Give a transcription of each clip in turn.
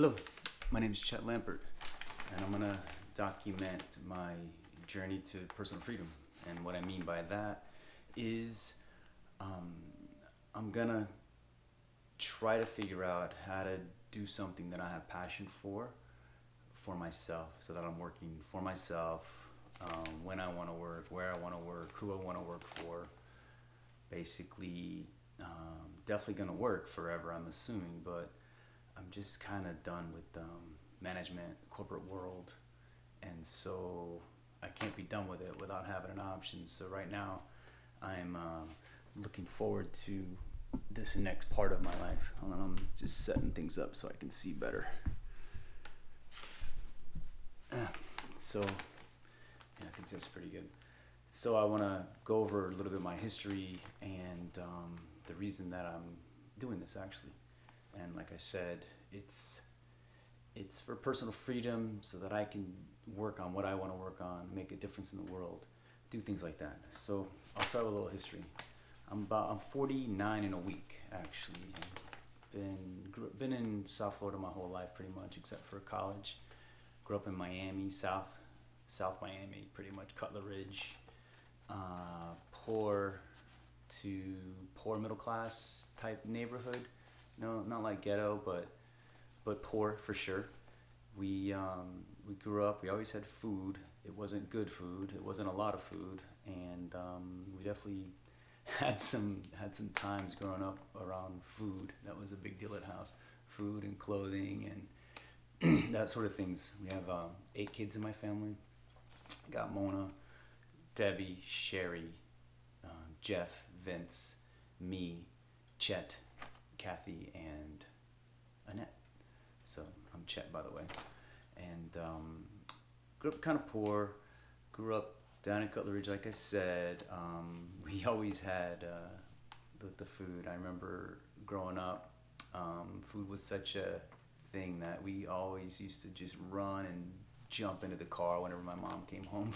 Hello, my name is Chet Lampert, and I'm gonna document my journey to personal freedom. And what I mean by that is, um, I'm gonna try to figure out how to do something that I have passion for myself, so that I'm working for myself, when I want to work, where I want to work, who I want to work for. Basically, definitely gonna work forever, I'm assuming, but I'm just kind of done with management, corporate world, and so I can't be done with it without having an option. So right now, I'm looking forward to this next part of my life. I'm just setting things up so I can see better. So yeah, I think that's pretty good. So I want to go over a little bit of my history and the reason that I'm doing this actually. And like I said, it's for personal freedom, so that I can work on what I want to work on, make a difference in the world, do things like that. So I'll start with a little history. I'm 49 in a week actually. Been in South Florida my whole life pretty much, except for college. Grew up in Miami, South Miami, pretty much Cutler Ridge. Poor to poor middle class type neighborhood. No, not like ghetto, but poor for sure. We grew up. We always had food. It wasn't good food. It wasn't a lot of food, and we definitely had some times growing up around food. That was a big deal at house. Food and clothing and that sort of things. We have 8 kids in my family. I got Mona, Debbie, Sherry, Jeff, Vince, me, Chet, Kathy, and Annette. So I'm Chet, by the way. And grew up kind of poor. Grew up down in Cutler Ridge, like I said. We always had the food. I remember growing up, food was such a thing that we always used to just run and jump into the car whenever my mom came home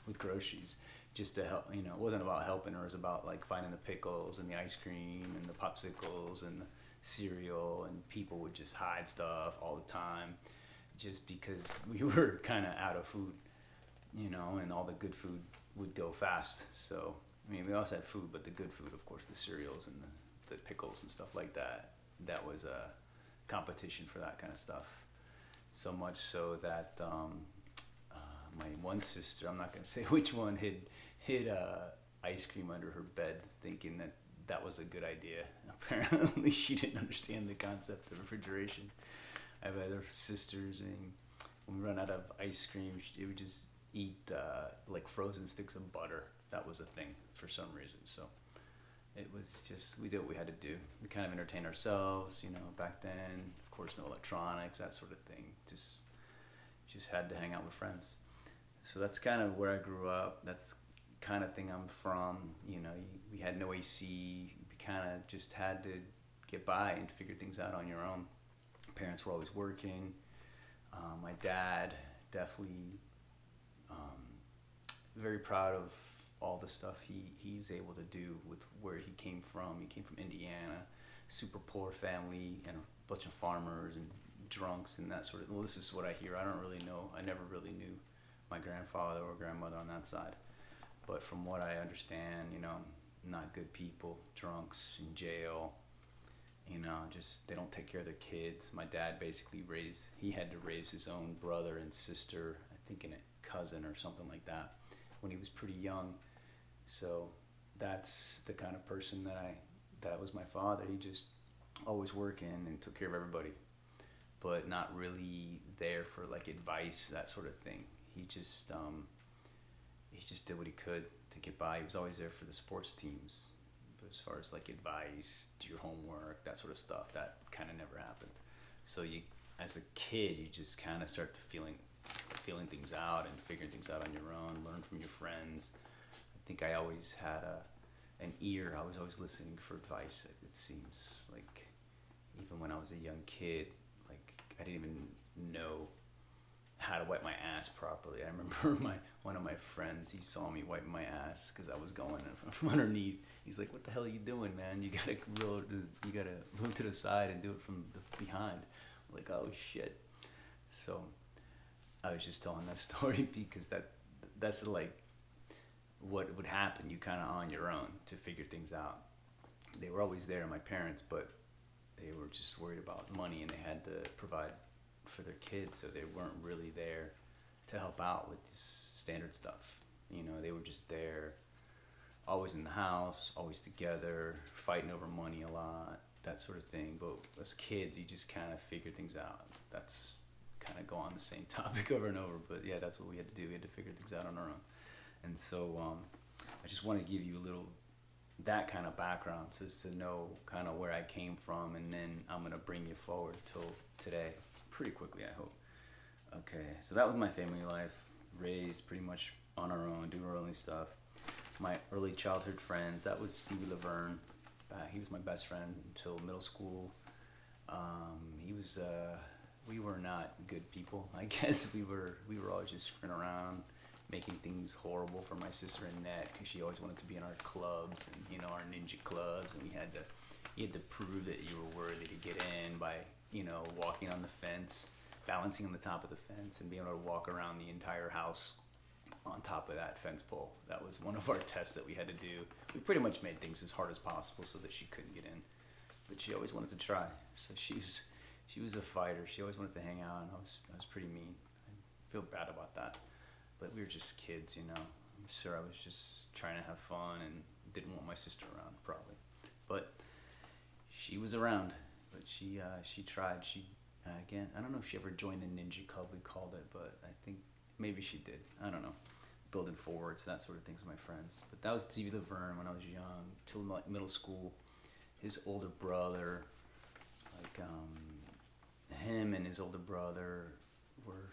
with groceries, just to help. It wasn't about helping her. It was about like finding the pickles and the ice cream and the popsicles and the cereal, and people would just hide stuff all the time just because we were kind of out of food, and all the good food would go fast. So we also had food, but the good food, of course, the cereals and the pickles and stuff like that, that was a competition for that kind of stuff. So much so that my one sister, I'm not going to say which one, hid ice cream under her bed, thinking that was a good idea. Apparently, she didn't understand the concept of refrigeration. I have other sisters, and when we run out of ice cream, she would just eat like frozen sticks of butter. That was a thing for some reason. So it was just, we did what we had to do. We kind of entertained ourselves, back then. Of course, no electronics, that sort of thing. Just had to hang out with friends. So that's kind of where I grew up. That's kind of thing I'm from. We had no AC. We kind of just had to get by and figure things out on your own. Parents were always working. My dad definitely very proud of all the stuff he was able to do with where he came from. He came from Indiana, super poor family, and a bunch of farmers and drunks and that sort of. Well, this is what I hear. I don't really know. I never really knew my grandfather or grandmother on that side. But from what I understand, not good people, drunks, in jail, just they don't take care of their kids. My dad basically he had to raise his own brother and sister, I think, and a cousin or something like that, when he was pretty young. So that's the kind of person that was my father. He just always working and took care of everybody, but not really there for like advice, that sort of thing. He just did what he could to get by. He was always there for the sports teams, but as far as like advice, do your homework, that sort of stuff, that kind of never happened. So as a kid, you just kind of start to feeling things out and figuring things out on your own, learn from your friends. I think I always had an ear. I was always listening for advice. It seems like even when I was a young kid, like I didn't even know how to wipe my ass properly. I remember one of my friends, he saw me wiping my ass because I was going from underneath. He's like, "What the hell are you doing, man? You gotta roll to the side and do it from behind." Like, oh shit. So I was just telling that story because that's like what would happen. You kind of on your own to figure things out. They were always there, my parents, but they were just worried about money and they had to provide for their kids, so they weren't really there to help out with this standard stuff. You know, they were just there, always in the house, always together, fighting over money a lot, that sort of thing. But as kids, you just kind of figure things out. That's kind of go on the same topic over and over, but yeah, that's what we had to do. We had to figure things out on our own. And so I just want to give you a little that kind of background, so to know kind of where I came from, and then I'm gonna bring you forward till today, pretty quickly, I hope. Okay, so that was my family life, raised pretty much on our own, doing our own stuff. My early childhood friends, that was Stevie Laverne. He was my best friend until middle school. We were not good people, I guess. We were always just screwing around, making things horrible for my sister Annette, because she always wanted to be in our clubs and, you know, our ninja clubs, and you had to prove that you were worthy to get in by, you know, walking on the fence, balancing on the top of the fence, and being able to walk around the entire house on top of that fence pole. That was one of our tests that we had to do. We pretty much made things as hard as possible so that she couldn't get in, but she always wanted to try. So she was a fighter. She always wanted to hang out, and I was pretty mean. I feel bad about that. But we were just kids, you know. I'm sure I was just trying to have fun and didn't want my sister around, probably. But she was around. But she tried. Again, I don't know if she ever joined the ninja club, we called it, but I think maybe she did. I don't know. Building forwards, that sort of things with my friends. But that was Stevie Laverne when I was young, till middle school. His older brother, like him and his older brother were,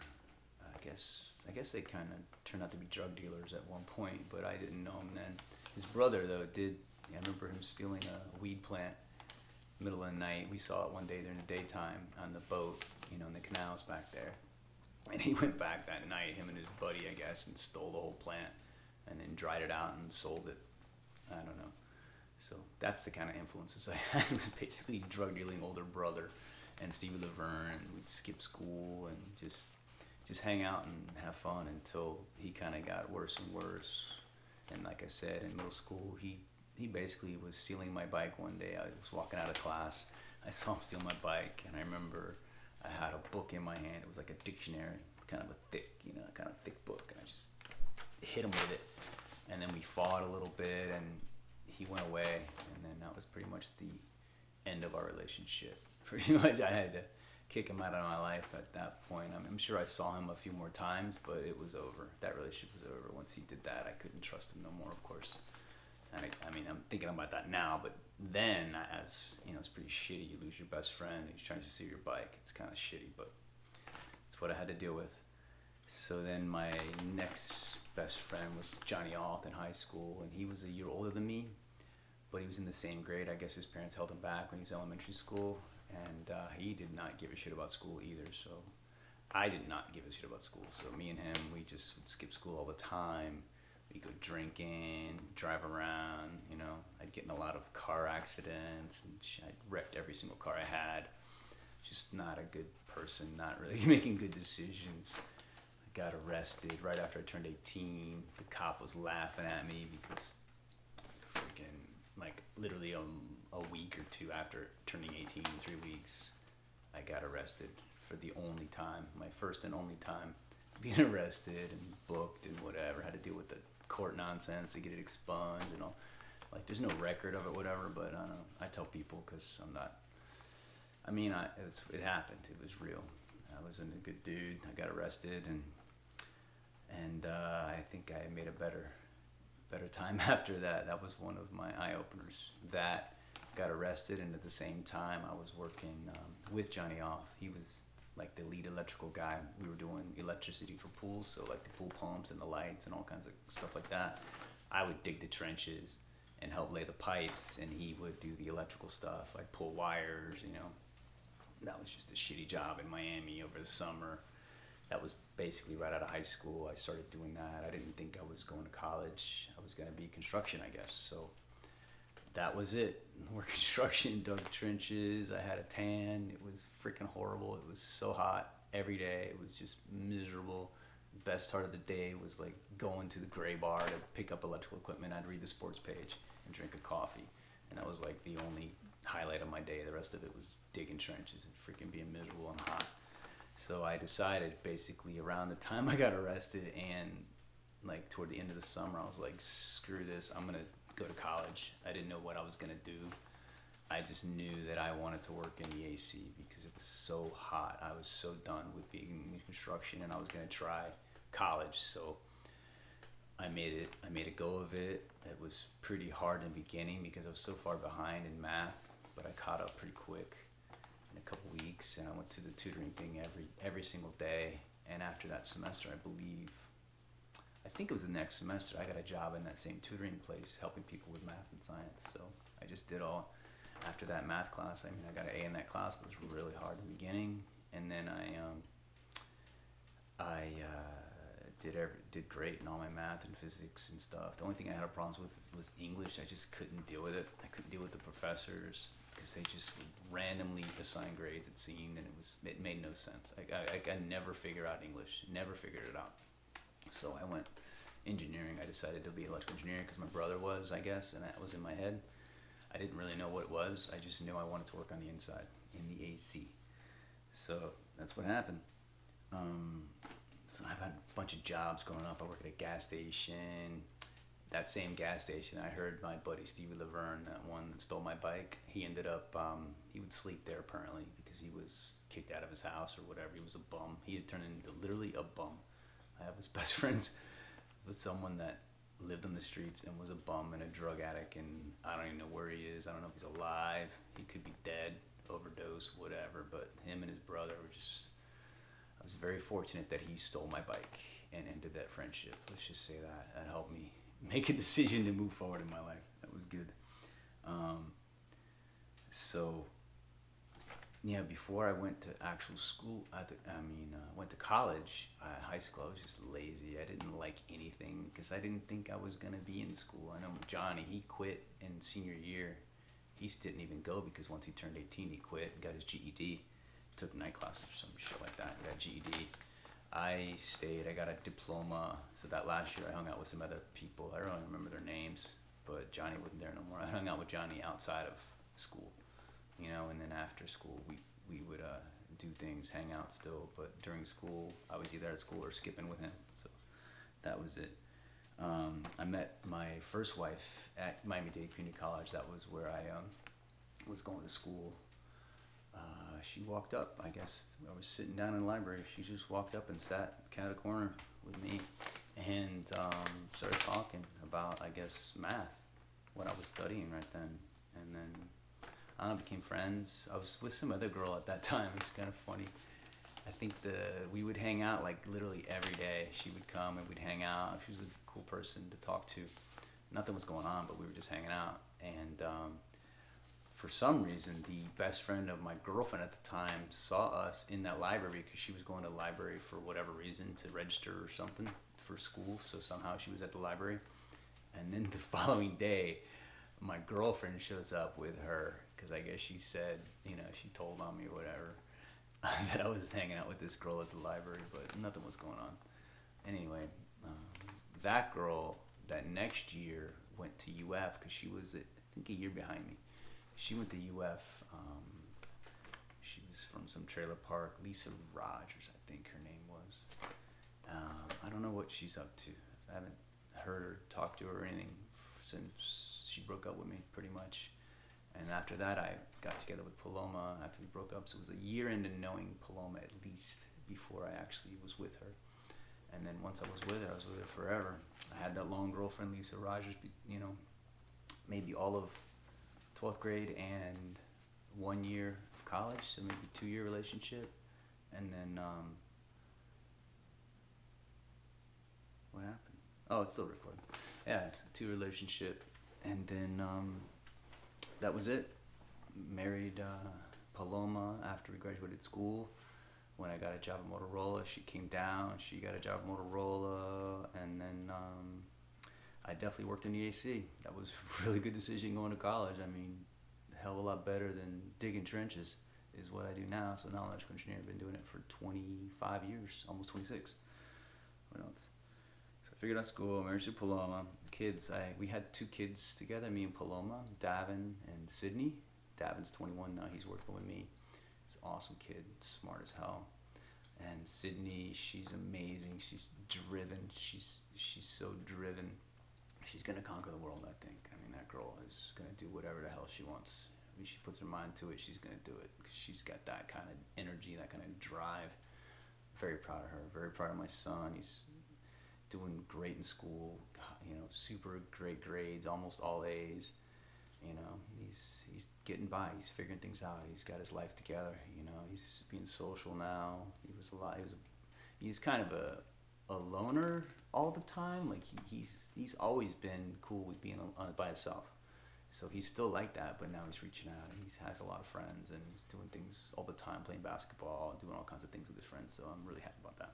I guess they kind of turned out to be drug dealers at one point, but I didn't know him then. His brother, though, did. I remember him stealing a weed plant middle of the night. We saw it one day during the daytime on the boat, you know, in the canals back there. And he went back that night, him and his buddy, I guess, and stole the whole plant and then dried it out and sold it. I don't know. So that's the kind of influences I had. It was basically drug dealing older brother and Stevie Laverne, and we'd skip school and just hang out and have fun until he kind of got worse and worse. And like I said, in middle school, he basically was stealing my bike one day. I was walking out of class. I saw him steal my bike, and I remember I had a book in my hand. It was like a dictionary, kind of a thick book, and I just hit him with it. And then we fought a little bit, and he went away, and then that was pretty much the end of our relationship. Pretty much, I had to kick him out of my life at that point. I'm sure I saw him a few more times, but it was over. That relationship was over. Once he did that, I couldn't trust him no more, of course. And I mean, I'm thinking about that now, but then, as you know, it's pretty shitty. You lose your best friend, and he's trying to steal your bike. It's kind of shitty, but it's what I had to deal with. So then my next best friend was Johnny Alt in high school, and he was a year older than me, but he was in the same grade. I guess his parents held him back when he was in elementary school, and he did not give a shit about school either, so I did not give a shit about school. So me and him, we just would skip school all the time. We'd go drinking, drive around, you know. I'd get in a lot of car accidents, and I wrecked every single car I had. Just not a good person, not really making good decisions. I got arrested right after I turned 18. The cop was laughing at me because freaking, like, literally a week or two after turning 18, 3 weeks, I got arrested for the only time, my first and only time being arrested and booked and whatever. Had to deal with the court nonsense to get it expunged and all. Like, there's no record of it, whatever, but I don't know. I tell people because I'm not, I mean, it happened. It was real. I wasn't a good dude. I got arrested, and I think I made a better time after that. That was one of my eye openers. That got arrested, and at the same time, I was working with Johnny Off. He was like the lead electrical guy. We were doing electricity for pools, so like the pool pumps and the lights and all kinds of stuff like that. I would dig the trenches and help lay the pipes, and he would do the electrical stuff. I'd pull wires, you know. That was just a shitty job in Miami over the summer. That was basically right out of high school. I started doing that. I didn't think I was going to college. I was going to be construction, I guess. So that was it. Work construction, dug trenches. I had a tan. It was freaking horrible. It was so hot every day. It was just miserable. The best part of the day was like going to the gray bar to pick up electrical equipment. I'd read the sports page and drink a coffee. And that was like the only highlight of my day. The rest of it was digging trenches and freaking being miserable and hot. So I decided basically around the time I got arrested and like toward the end of the summer, I was like, screw this. I'm going to go to college. I didn't know what I was going to do. I just knew that I wanted to work in the AC because it was so hot. I was so done with being in construction, and I was going to try college. So I made a go of it. It was pretty hard in the beginning because I was so far behind in math, but I caught up pretty quick in a couple weeks, and I went to the tutoring thing every single day. And after that semester, I think it was the next semester, I got a job in that same tutoring place helping people with math and science. So I just did all, after that math class, I mean, I got an A in that class, but it was really hard in the beginning. And then I did great in all my math and physics and stuff. The only thing I had problems with was English. I just couldn't deal with it. I couldn't deal with the professors because they just would randomly assign grades, it seemed, and it made no sense. I never figured out English, never figured it out. So I went engineering. I decided to be electrical engineer because my brother was, I guess, and that was in my head. I didn't really know what it was. I just knew I wanted to work on the inside in the AC. So that's what happened. So I've had a bunch of jobs growing up. I worked at a gas station. That same gas station, I heard my buddy Stevie Laverne, that one that stole my bike, he ended up, he would sleep there apparently because he was kicked out of his house or whatever. He was a bum. He had turned into literally a bum. I was best friends with someone that lived on the streets and was a bum and a drug addict, and I don't even know where he is. I don't know if he's alive. He could be dead, overdose, whatever, but him and his brother were just, I was very fortunate that he stole my bike and ended that friendship. Let's just say that. That helped me make a decision to move forward in my life. That was good. So yeah, before I went to actual school, went to college, high school, I was just lazy. I didn't like anything because I didn't think I was going to be in school. I know Johnny, he quit in senior year. He didn't even go because once he turned 18, he quit and got his GED. Took night classes or some shit like that, got a GED. I stayed, I got a diploma. So that last year I hung out with some other people. I don't really remember their names, but Johnny wasn't there no more. I hung out with Johnny outside of school. You know, and then after school, we would do things, hang out still. But during school, I was either at school or skipping with him. So that was it. I met my first wife at Miami-Dade Community College. That was where I was going to school. She walked up. I guess I was sitting down in the library. She just walked up and sat kind of corner with me and started talking about, I guess, math, what I was studying right then. And then I don't know, became friends. I was with some other girl at that time. It was kind of funny. I think we would hang out like literally every day. She would come and we'd hang out. She was a cool person to talk to. Nothing was going on, but we were just hanging out. And for some reason, the best friend of my girlfriend at the time saw us in that library because she was going to the library for whatever reason to register or something for school. So somehow she was at the library. And then the following day, my girlfriend shows up with her because I guess she said, you know, she told on me or whatever that I was hanging out with this girl at the library, but nothing was going on. Anyway, that girl that next year went to UF because she was, I think, a year behind me. She went to UF. She was from some trailer park. Lisa Rogers, I think her name was. I don't know what she's up to. I haven't heard her, talked to her or anything since she broke up with me, pretty much. And after that, I got together with Paloma after we broke up. So it was a year into knowing Paloma at least before I actually was with her. And then once I was with her, I was with her forever. I had that long girlfriend, Lisa Rogers, you know, maybe all of 12th grade and 1 year of college, so maybe 2-year relationship. And then, what happened? Oh, it's still recording. Yeah, 2 relationship. And then, that was it. Married Paloma after we graduated school. When I got a job at Motorola, she came down. She got a job at Motorola, and then I definitely worked in the AC. That was a really good decision going to college. I mean, a hell of a lot better than digging trenches is what I do now. So now I'm an electrical engineer. I've been doing it for 25 years, almost 26. What else? So I figured out school, married to Paloma. Kids, we had 2 kids together, me and Paloma, Davin and Sydney. Davin's 21 now. He's working with me. He's an awesome kid, smart as hell. And Sydney, she's amazing. She's driven. She's so driven. She's gonna conquer the world, I think. I mean, that girl is gonna do whatever the hell she wants. I mean, she puts her mind to it, she's gonna do it. 'Cause she's got that kind of energy, that kind of drive. Very proud of her. Very proud of my son. He's doing great in school. You know, super great grades, almost all A's. You know, he's getting by. He's figuring things out. He's got his life together. You know, he's being social now. He's kind of a loner all the time. Like he's always been cool with being by himself. So he's still like that, but now he's reaching out and he has a lot of friends and he's doing things all the time, playing basketball and doing all kinds of things with his friends. So I'm really happy about that.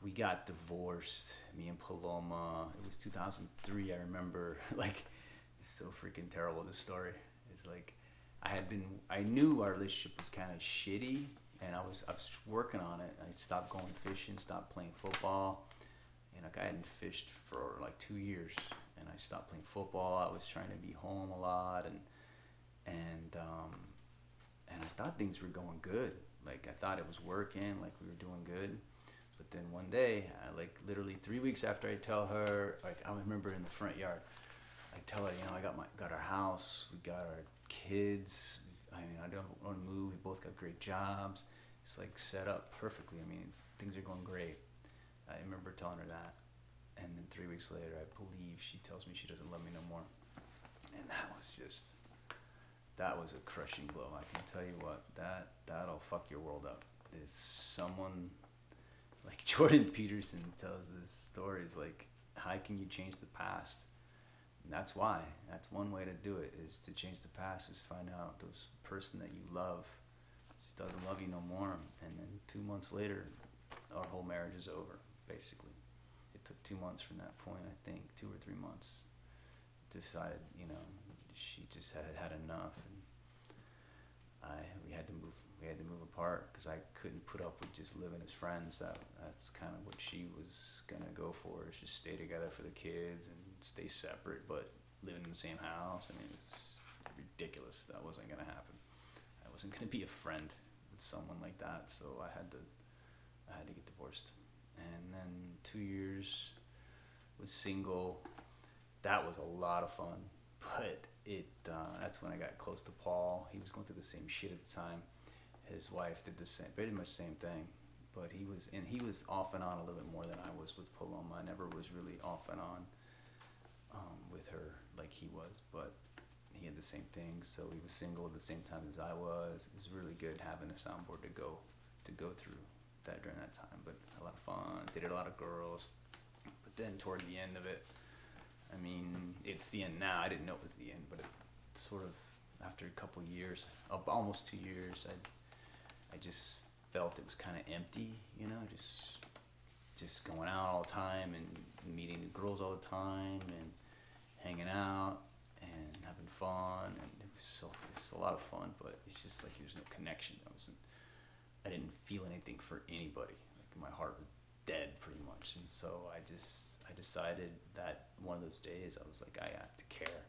We got divorced, me and Paloma. It was 2003. I remember, like, it's so freaking terrible. This story. It's like I knew our relationship was kind of shitty. And I was working on it. I stopped going fishing, stopped playing football, and like I hadn't fished for like 2 years. And I stopped playing football. I was trying to be home a lot, and I thought things were going good. Like I thought it was working, like we were doing good. But then one day, like literally 3 weeks after I tell her, like I remember in the front yard, I tell her, you know, I got our house, we got our kids. I mean, I don't want to move. We both got great jobs. It's like set up perfectly. I mean, things are going great. I remember telling her that. And then 3 weeks later, I believe she tells me she doesn't love me no more. And that was a crushing blow. I can tell you what, that'll fuck your world up. Is someone like Jordan Peterson tells this stories like, how can you change the past? And that's why. That's one way to do it, is to change the past, is find out those person that you love just doesn't love you no more. And then 2 months later, our whole marriage is over, basically. It took 2 months from that point, I think, 2 or 3 months. Decided, you know, she just had enough, and we had to move apart because I couldn't put up with just living as friends. That's kind of what she was gonna go for, is just stay together for the kids and stay separate but living in the same house. I mean, it's ridiculous. That wasn't gonna happen. I wasn't gonna be a friend with someone like that, so I had to get divorced. And then 2 years was single. That was a lot of fun, but that's when I got close to Paul. He was going through the same shit at the time. His wife did the same, pretty much same thing, but he was off and on a little bit more than I was with Paloma. I never was really off and on with her like he was, but he had the same thing. So he was single at the same time as I was. It was really good having a soundboard to go through that during that time, but a lot of fun. Dated a lot of girls, but then toward the end of it, I mean, it's the end now. I didn't know it was the end, but it sort of, after a couple years, almost 2 years, I just felt it was kind of empty, you know, just going out all the time and meeting new girls all the time and hanging out and having fun, and it's a lot of fun, but it's just like there's no connection. I didn't feel anything for anybody. Like my heart was dead pretty much, and so I decided that one of those days I was like, I have to care.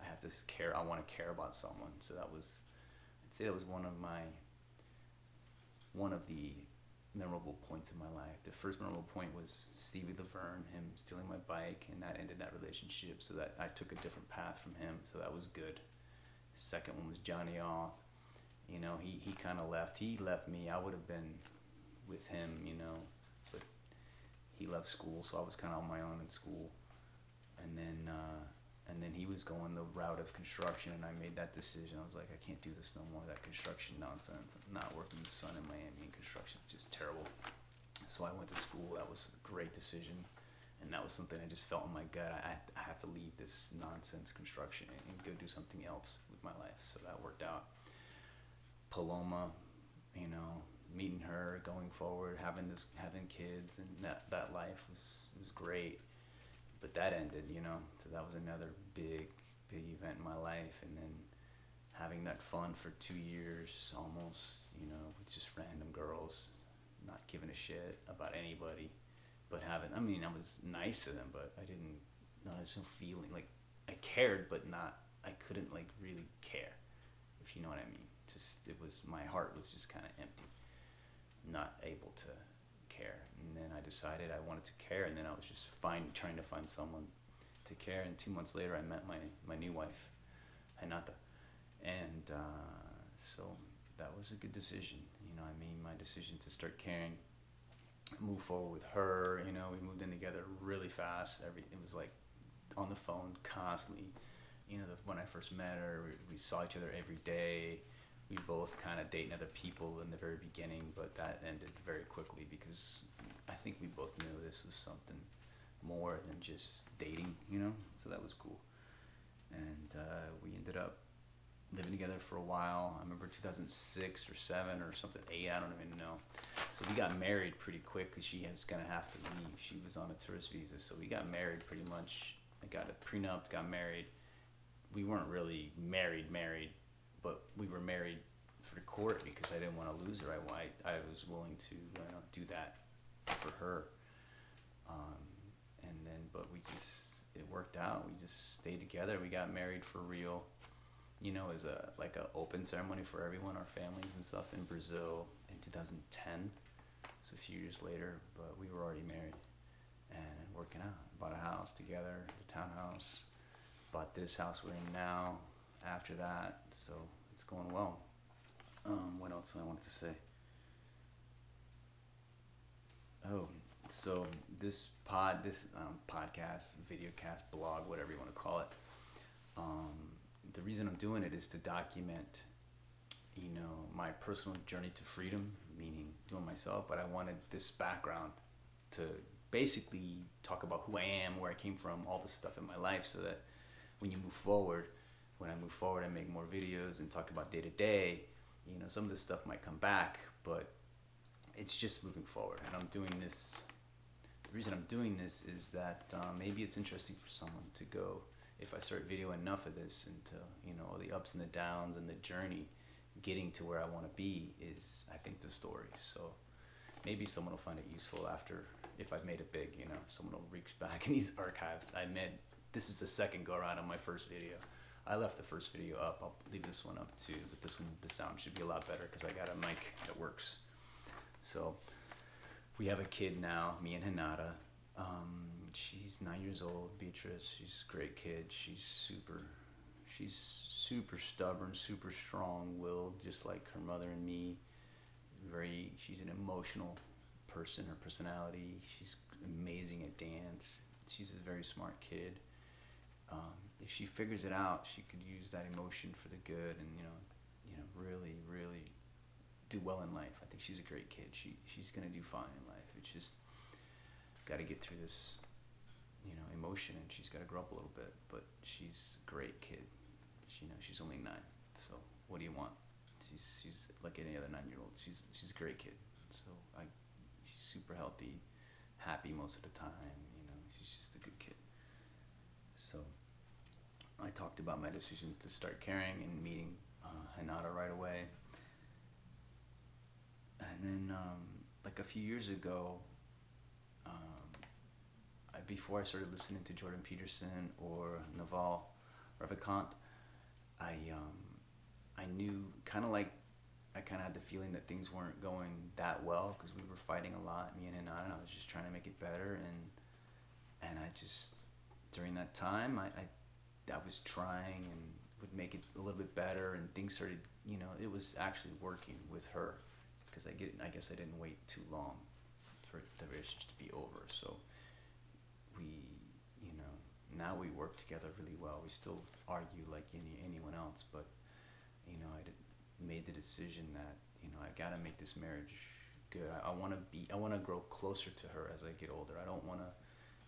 I have to care. I want to care about someone. So I'd say that was one of the memorable points in my life. The first memorable point was Stevie Laverne, him stealing my bike, and that ended that relationship. So that I took a different path from him. So that was good. Second one was Johnny Off. You know, he kind of left. He left me. I would have been with him, you know, but he left school, so I was kind of on my own in school. And then he was going the route of construction, and I made that decision. I was like, I can't do this no more, that construction nonsense. I'm not working in the sun in Miami, and construction is just terrible. So I went to school. That was a great decision, and that was something I just felt in my gut. I have to leave this nonsense construction and go do something else with my life. So that worked out. Paloma, you know, meeting her, going forward, having kids, and that life was great. but that ended, you know. So that was another big event in my life. And then having that fun for 2 years almost, you know, with just random girls, not giving a shit about anybody, but having, I mean, I was nice to them, but I didn't, no, there's no feeling, like, I cared, but not, I couldn't, like, really care, if you know what I mean. Just, it was, my heart was just kind of empty, not able to care. And then I decided I wanted to care, and then I was just trying to find someone to care. And 2 months later, I met my new wife, Hinata. And so that was a good decision. You know, I made my decision to start caring, move forward with her. You know, we moved in together really fast. It was like on the phone constantly. You know, when I first met her, we saw each other every day. We both kind of dating other people in the very beginning, but that ended very quickly because I think we both knew this was something more than just dating, you know? So that was cool. And we ended up living together for a while. I remember 2006 or 7 or something, 8, I don't even know. So we got married pretty quick because she was going to have to leave. She was on a tourist visa, so we got married pretty much. I got a prenup, got married. We weren't really married, but we were married for the court because I didn't want to lose her. I was willing to do that for her. And then, but it worked out. We just stayed together. We got married for real, you know, as a open ceremony for everyone, our families and stuff, in Brazil in 2010. So a few years later, but we were already married and working out. Bought a house together, the townhouse. Bought this house we're in now after that, so it's going well. What else I wanted to say? Oh, so this podcast, videocast, blog, whatever you want to call it, the reason I'm doing it is to document, you know, my personal journey to freedom, meaning doing myself, but I wanted this background to basically talk about who I am, where I came from, all the stuff in my life, so that when I move forward, I make more videos and talk about day to day. You know, some of this stuff might come back, but it's just moving forward. And I'm doing this. The reason I'm doing this is that maybe it's interesting for someone to go, if I start videoing enough of this, into, you know, the ups and the downs and the journey, getting to where I want to be is, I think, the story. So maybe someone will find it useful after, if I've made it big, you know, someone will reach back in these archives. This is the second go around on my first video. I left the first video up. I'll leave this one up too, but this one, the sound should be a lot better because I got a mic that works. So we have a kid now, me and Hinata. She's 9 years old, Beatrice. She's a great kid. She's super stubborn, super strong-willed, just like her mother and me. She's an emotional person. Her personality. She's amazing at dance. She's a very smart kid. If she figures it out, she could use that emotion for the good, and really do well in life. I think she's a great kid. She's gonna do fine in life. It's just got to get through this, emotion, and she's got to grow up a little bit. But she's a great kid. She's only 9. So what do you want? She's like any other 9-year-old. She's a great kid. So she's super healthy, happy most of the time. She's just a good kid. So I talked about my decision to start caring and meeting Hinata right away. And then like a few years ago, before I started listening to Jordan Peterson or Naval, Ravikant, I knew I had the feeling that things weren't going that well because we were fighting a lot, me and Hinata, and I was just trying to make it better, and I just, during that time, I was trying and would make it a little bit better, and things started, it was actually working with her, because I guess I didn't wait too long for the relationship to be over. So we, now we work together really well. We still argue like anyone else, but I made the decision that I gotta make this marriage good. I want to grow closer to her as I get older. I don't want to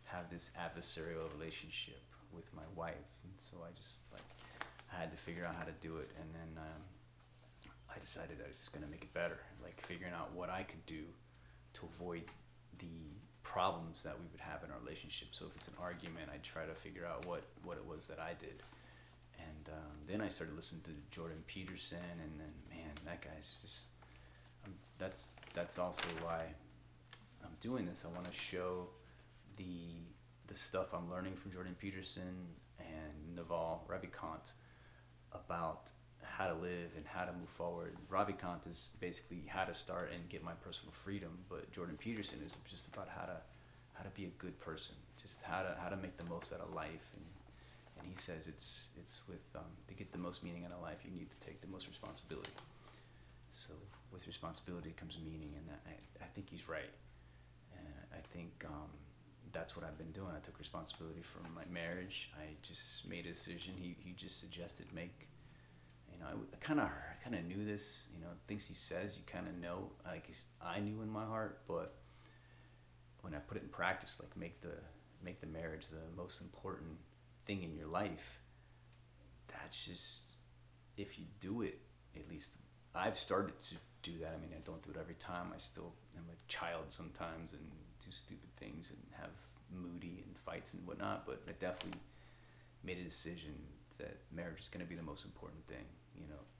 have this adversarial relationship with my wife, and so I had to figure out how to do it. And then I decided I was just gonna make it better, like figuring out what I could do to avoid the problems that we would have in our relationship. So if it's an argument, I try to figure out what it was that I did. And then I started listening to Jordan Peterson, and then man, that guy's just. That's also why I'm doing this. I want to show the stuff I'm learning from Jordan Peterson and Naval, Ravikant, about how to live and how to move forward. Ravikant is basically how to start and get my personal freedom, but Jordan Peterson is just about how to be a good person, just how to make the most out of life. And he says it's with to get the most meaning out of life, you need to take the most responsibility. So with responsibility comes meaning, and I think he's right. And I think that's what I've been doing. I took responsibility for my marriage. I just made a decision. He just suggested make. I kind of knew this. Things he says, you kind of know. I knew in my heart, but when I put it in practice, like make the marriage the most important thing in your life. That's just, if you do it, at least I've started to do that. I mean, I don't do it every time. I still am a child sometimes and do stupid things and have moody and fights and whatnot, but I definitely made a decision that marriage is going to be the most important thing,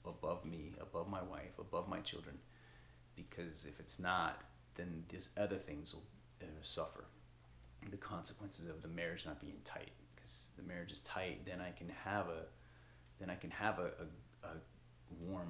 above me, above my wife, above my children, because if it's not, then these other things will suffer the consequences of the marriage not being tight. Because the marriage is tight, then I can have a warm